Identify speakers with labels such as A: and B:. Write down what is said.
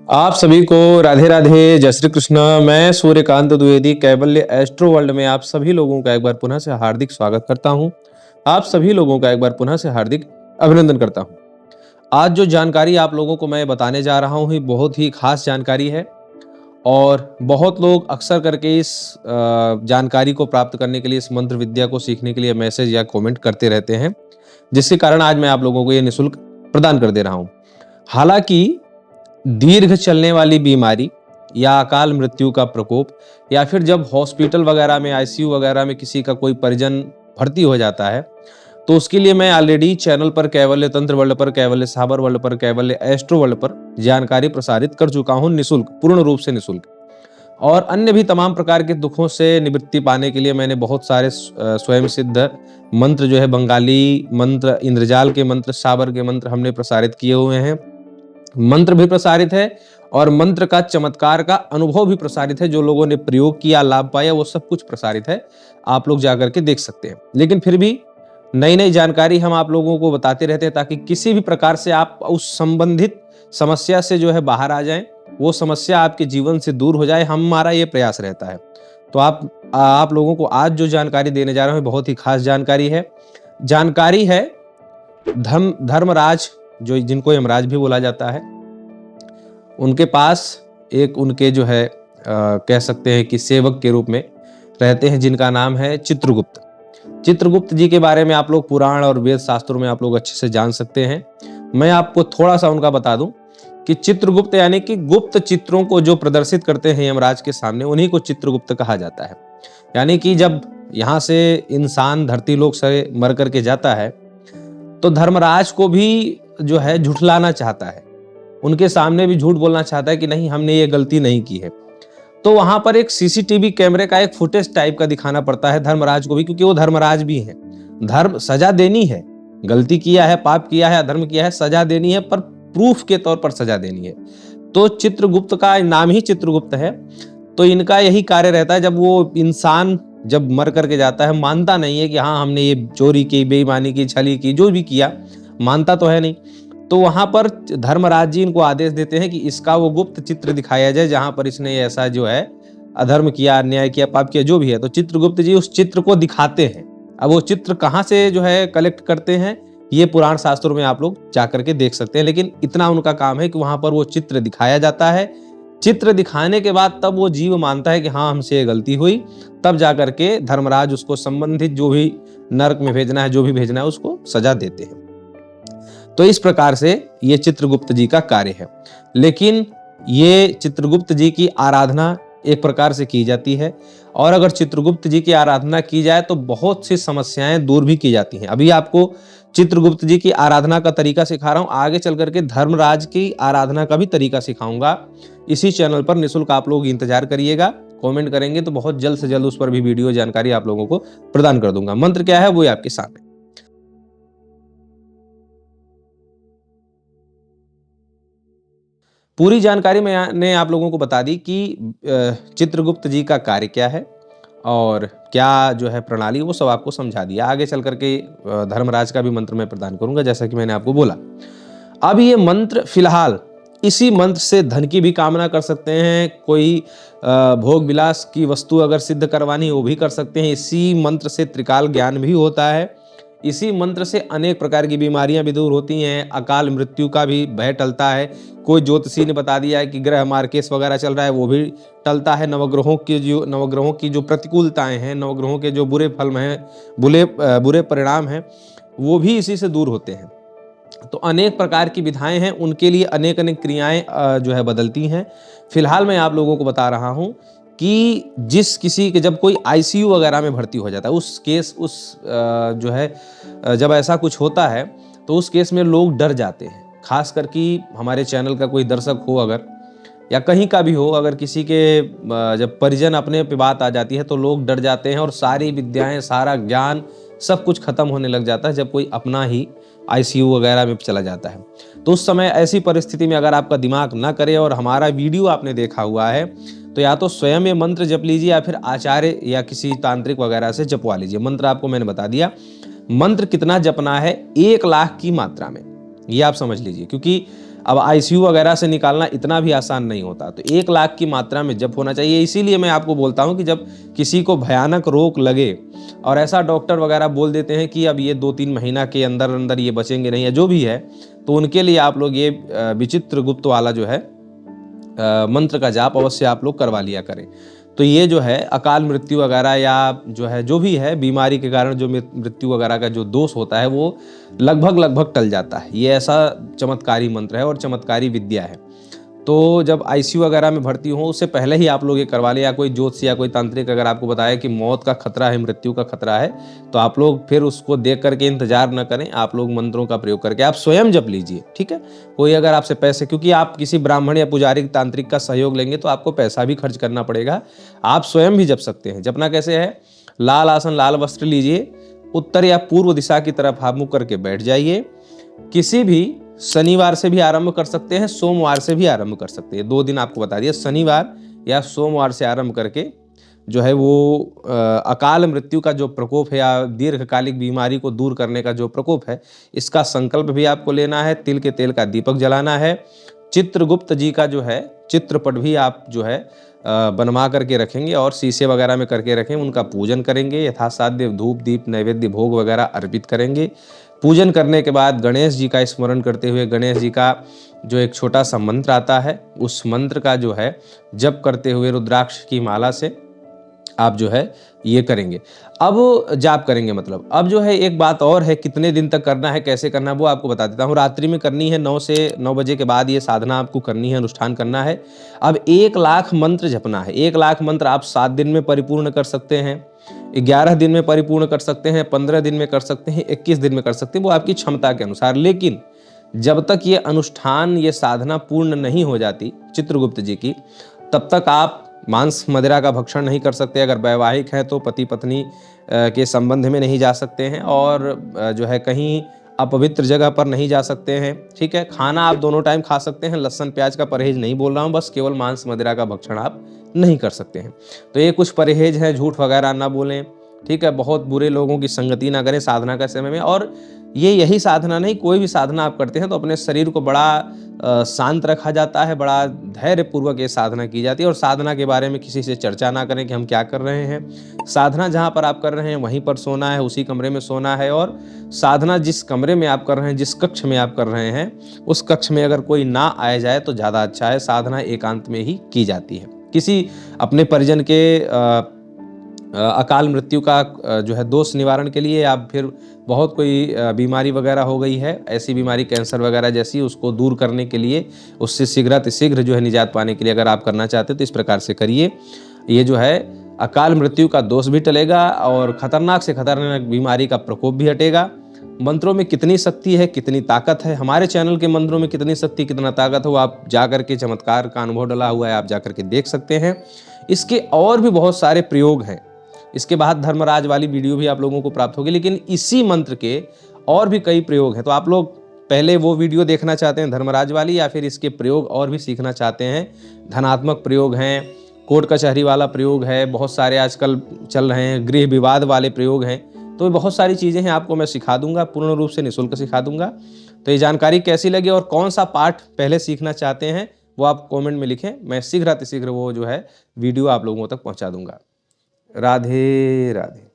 A: आप सभी को राधे राधे, जय श्री कृष्ण। मैं सूर्यकांत द्विवेदी कैवल्य एस्ट्रो वर्ल्ड में आप सभी लोगों का एक बार पुनः से हार्दिक स्वागत करता हूं। आप सभी लोगों का एक बार पुनः से हार्दिक अभिनंदन करता हूं। आज जो जानकारी आप लोगों को मैं बताने जा रहा हूं, ये बहुत ही खास जानकारी है और बहुत लोग अक्सर करके इस जानकारी को प्राप्त करने के लिए, इस मंत्र विद्या को सीखने के लिए मैसेज या कमेंट करते रहते हैं, जिसके कारण आज मैं आप लोगों को ये निःशुल्क प्रदान कर दे रहा हूं। हालांकि दीर्घ चलने वाली बीमारी या अकाल मृत्यु का प्रकोप या फिर जब हॉस्पिटल वगैरह में, आईसीयू वगैरह में किसी का कोई परिजन भर्ती हो जाता है, तो उसके लिए मैं ऑलरेडी चैनल पर, कैवल्य तंत्र वर्ल्ड पर, कैवल्य साबर वर्ल्ड पर, कैवल्य एस्ट्रो वर्ल्ड पर जानकारी प्रसारित कर चुका हूं निःशुल्क, पूर्ण रूप से निःशुल्क। और अन्य भी तमाम प्रकार के दुखों से निवृत्ति पाने के लिए मैंने बहुत सारे स्वयं सिद्ध मंत्र जो है, बंगाली मंत्र, इंद्रजाल के मंत्र, साबर के मंत्र हमने प्रसारित किए हुए हैं। मंत्र भी प्रसारित है और मंत्र का चमत्कार का अनुभव भी प्रसारित है। जो लोगों ने प्रयोग किया, लाभ पाया, वो सब कुछ प्रसारित है, आप लोग जाकर के देख सकते हैं। लेकिन फिर भी नई नई जानकारी हम आप लोगों को बताते रहते हैं, ताकि किसी भी प्रकार से आप उस संबंधित समस्या से जो है बाहर आ जाएं, वो समस्या आपके जीवन से दूर हो जाए, हमारा ये प्रयास रहता है। तो आप लोगों को आज जो जानकारी देने जा रहे हैं, बहुत ही खास जानकारी है। जानकारी है धर्मराज, जो जिनको यमराज भी बोला जाता है, उनके पास एक उनके जो है कह सकते हैं कि सेवक के रूप में रहते हैं, जिनका नाम है चित्रगुप्त। चित्रगुप्त जी के बारे में आप लोग पुराण और वेद शास्त्रों में आप लोग अच्छे से जान सकते हैं। मैं आपको थोड़ा सा उनका बता दूं कि चित्रगुप्त यानी कि गुप्त चित्रों को जो प्रदर्शित करते हैं यमराज के सामने, उन्हीं को चित्रगुप्त कहा जाता है। यानी कि जब यहाँ से इंसान धरती लोक से मर करके जाता है, तो धर्मराज को भी जो है झुठलाना चाहता है, उनके सामने भी झूठ बोलना चाहता है कि नहीं, हमने ये गलती नहीं की है। तो वहां पर एक सीसीटीवी कैमरे का एक फुटेज टाइप का दिखाना पड़ता है धर्मराज को भी, क्योंकि वो धर्मराज भी हैं। धर्म सजा देनी है, गलती किया है, पाप किया है, अधर्म किया है, सजा देनी है, पर प्रूफ के तौर पर सजा देनी है। तो चित्रगुप्त का नाम ही चित्रगुप्त है। तो इनका यही कार्य रहता है, जब वो इंसान जब मर करके जाता है, मानता नहीं है कि हाँ हमने ये चोरी की, बेईमानी की, छली की, जो भी किया, मानता तो है नहीं। तो वहां पर धर्मराज जी इनको आदेश देते हैं कि इसका वो गुप्त चित्र दिखाया जाए, जहां पर इसने ऐसा जो है अधर्म किया, अन्याय किया, पाप किया, जो भी है। तो चित्रगुप्त जी उस चित्र को दिखाते हैं। अब वो चित्र कहाँ से जो है कलेक्ट करते हैं, ये पुराण शास्त्रों में आप लोग जाकर के देख सकते हैं। लेकिन इतना उनका काम है कि वहां पर वो चित्र दिखाया जाता है। चित्र दिखाने के बाद तब वो जीव मानता है कि हाँ हमसे ये गलती हुई, तब जाकर के धर्मराज उसको संबंधित जो भी नरक में भेजना है, जो भी भेजना है, उसको सजा देते हैं। तो इस प्रकार से ये चित्रगुप्त जी का कार्य है। लेकिन ये चित्रगुप्त जी की आराधना एक प्रकार से की जाती है, और अगर चित्रगुप्त जी की आराधना की जाए तो बहुत सी समस्याएं दूर भी की जाती हैं। अभी आपको चित्रगुप्त जी की आराधना का तरीका सिखा रहा हूं, आगे चल करके धर्मराज की आराधना का भी तरीका सिखाऊंगा। इसी चैनल पर निःशुल्क आप लोग इंतजार करिएगा, कमेंट करेंगे तो बहुत जल्द से जल्द उस पर भी वीडियो जानकारी आप लोगों को प्रदान कर दूंगा। मंत्र क्या है वो आपके सामने। पूरी जानकारी मैंने आप लोगों को बता दी कि चित्रगुप्त जी का कार्य क्या है और क्या जो है प्रणाली, वो सब आपको समझा दिया। आगे चल करके धर्मराज का भी मंत्र मैं प्रदान करूंगा, जैसा कि मैंने आपको बोला। अब ये मंत्र फिलहाल, इसी मंत्र से धन की भी कामना कर सकते हैं, कोई भोग विलास की वस्तु अगर सिद्ध करवानी वो भी कर सकते हैं। इसी मंत्र से त्रिकाल ज्ञान भी होता है। इसी मंत्र से अनेक प्रकार की बीमारियां भी दूर होती हैं, अकाल मृत्यु का भी भय टलता है। कोई ज्योतिषी ने बता दिया है कि ग्रह मार्केस वगैरह चल रहा है, वो भी टलता है। नवग्रहों की जो प्रतिकूलताएं हैं, नवग्रहों के जो बुरे फल हैं, बुरे परिणाम हैं, वो भी इसी से दूर होते हैं। तो अनेक प्रकार की विधाएं हैं, उनके लिए अनेक अनेक क्रियाएं जो है बदलती हैं। फिलहाल मैं आप लोगों को बता रहा हूं कि जिस किसी के जब कोई आईसीयू वगैरह में भर्ती हो जाता है, उस केस जो है जब ऐसा कुछ होता है, तो उस केस में लोग डर जाते हैं। खास करके हमारे चैनल का कोई दर्शक हो अगर, या कहीं का भी हो, अगर किसी के जब परिजन अपने पे बात आ जाती है तो लोग डर जाते हैं और सारी विद्याएं, सारा ज्ञान, सब कुछ खत्म होने लग जाता है जब कोई अपना ही आईसीयू वगैरह में चला जाता है। तो उस समय ऐसी परिस्थिति में अगर आपका दिमाग ना करे और हमारा वीडियो आपने देखा हुआ है, तो या तो स्वयं ये मंत्र जप लीजिए या फिर आचार्य या किसी तांत्रिक वगैरह से जपवा लीजिए। मंत्र आपको मैंने बता दिया। मंत्र कितना जपना है, 1 लाख की मात्रा में, ये आप समझ लीजिए। क्योंकि अब आईसीयू वगैरह से निकालना इतना भी आसान नहीं होता। तो 1 लाख की मात्रा में जप होना चाहिए। इसीलिए मैं आपको बोलता हूँ कि जब किसी को भयानक रोग लगे और ऐसा डॉक्टर वगैरह बोल देते हैं कि अब ये 2-3 महीना के अंदर अंदर ये बचेंगे नहीं या जो भी है, तो उनके लिए आप लोग ये विचित्र गुप्त वाला जो है मंत्र का जाप अवश्य आप लोग करवा लिया करें। तो ये जो है अकाल मृत्यु वगैरह या जो है जो भी है बीमारी के कारण जो मृत्यु वगैरह का जो दोष होता है वो लगभग टल जाता है। ये ऐसा चमत्कारी मंत्र है और चमत्कारी विद्या है। तो जब आईसीयू वगैरह में भर्ती हो उससे पहले ही आप लोग ये करवा लें, या कोई ज्योतिषी या कोई तांत्रिक अगर आपको बताए कि मौत का खतरा है, मृत्यु का खतरा है, तो आप लोग फिर उसको देख करके इंतजार न करें, आप लोग मंत्रों का प्रयोग करके आप स्वयं जप लीजिए। ठीक है, कोई अगर आपसे पैसे, क्योंकि आप किसी ब्राह्मण या पुजारी तांत्रिक का सहयोग लेंगे तो आपको पैसा भी खर्च करना पड़ेगा, आप स्वयं भी जप सकते हैं। जपना कैसे है, लाल आसन लाल वस्त्र लीजिए, उत्तर या पूर्व दिशा की तरफ हाथ मुख करके बैठ जाइए। किसी भी शनिवार से भी आरंभ कर सकते हैं, सोमवार से भी आरंभ कर सकते हैं। 2 दिन आपको बता दिया, शनिवार या सोमवार से आरंभ करके जो है वो अकाल मृत्यु का जो प्रकोप है या दीर्घकालिक बीमारी को दूर करने का जो प्रकोप है, इसका संकल्प भी आपको लेना है। तिल के तेल का दीपक जलाना है। चित्रगुप्त जी का जो है चित्रपट भी आप जो है बनवा करके रखेंगे और शीशे वगैरह में करके रखें। उनका पूजन करेंगे, यथासाध्य धूप दीप नैवेद्य भोग वगैरह अर्पित करेंगे। पूजन करने के बाद गणेश जी का स्मरण करते हुए गणेश जी का जो एक छोटा सा मंत्र आता है, उस मंत्र का जो है जप करते हुए रुद्राक्ष की माला से आप जो है ये करेंगे। अब जाप करेंगे, मतलब अब जो है एक बात और है, कितने दिन तक करना है, कैसे करना है, वो आपको बता देता हूँ। रात्रि में करनी है, 9 से 9 बजे के बाद ये साधना आपको करनी है, अनुष्ठान करना है। अब 1 लाख मंत्र जपना है। 1 लाख मंत्र आप 7 दिन में परिपूर्ण कर सकते हैं, 11 दिन में परिपूर्ण कर सकते हैं, 15 दिन में कर सकते हैं, 21 दिन में कर सकते हैं, वो आपकी क्षमता के अनुसार। लेकिन जब तक ये अनुष्ठान, ये साधना पूर्ण नहीं हो जाती चित्रगुप्त जी की, तब तक आप मांस मदिरा का भक्षण नहीं कर सकते। अगर वैवाहिक हैं तो पति पत्नी के संबंध में नहीं जा सकते हैं, और जो है कहीं अपवित्र जगह पर नहीं जा सकते हैं। ठीक है, खाना आप दोनों टाइम खा सकते हैं, लहसुन प्याज का परहेज नहीं बोल रहा हूँ, बस केवल मांस मदिरा का भक्षण आप नहीं कर सकते हैं। तो ये कुछ परहेज हैं, झूठ वगैरह ना बोलें। ठीक है, बहुत बुरे लोगों की संगति ना करें साधना के समय में। और यही साधना नहीं, कोई भी साधना आप करते हैं तो अपने शरीर को बड़ा शांत रखा जाता है, बड़ा धैर्य पूर्वक ये साधना की जाती है। और साधना के बारे में किसी से चर्चा ना करें कि हम क्या कर रहे हैं। साधना जहाँ पर आप कर रहे हैं वहीं पर सोना है, उसी कमरे में सोना है। और साधना जिस कमरे में आप कर रहे हैं, जिस कक्ष में आप कर रहे हैं, उस कक्ष में अगर कोई ना आया जाए तो ज़्यादा अच्छा है। साधना एकांत में ही की जाती है। किसी अपने परिजन के अकाल मृत्यु का जो है दोष निवारण के लिए, या फिर बहुत कोई बीमारी वगैरह हो गई है, ऐसी बीमारी कैंसर वगैरह जैसी, उसको दूर करने के लिए, उससे शीघ्र जो है निजात पाने के लिए अगर आप करना चाहते हैं तो इस प्रकार से करिए। ये जो है अकाल मृत्यु का दोष भी टलेगा और खतरनाक से खतरनाक बीमारी का प्रकोप भी हटेगा। मंत्रों में कितनी शक्ति है, कितनी ताकत है, हमारे चैनल के मंत्रों में कितनी शक्ति कितना ताकत है, वो आप जाकर के, चमत्कार का अनुभव डला हुआ है, आप जाकर के देख सकते हैं। इसके और भी बहुत सारे प्रयोग हैं। इसके बाद धर्मराज वाली वीडियो भी आप लोगों को प्राप्त होगी, लेकिन इसी मंत्र के और भी कई प्रयोग हैं। तो आप लोग पहले वो वीडियो देखना चाहते हैं धर्मराज वाली, या फिर इसके प्रयोग और भी सीखना चाहते हैं? धनात्मक प्रयोग हैं, कोर्ट कचहरी वाला प्रयोग है, बहुत सारे आजकल चल रहे हैं, गृह विवाद वाले प्रयोग हैं। तो बहुत सारी चीज़ें हैं, आपको मैं सिखा दूंगा, पूर्ण रूप से निःशुल्क सिखा दूंगा। तो ये जानकारी कैसी लगी और कौन सा पाठ पहले सीखना चाहते हैं वो आप कमेंट में लिखें। मैं शीघ्र वो जो है वीडियो आप लोगों तक पहुंचा दूंगा। राधे राधे।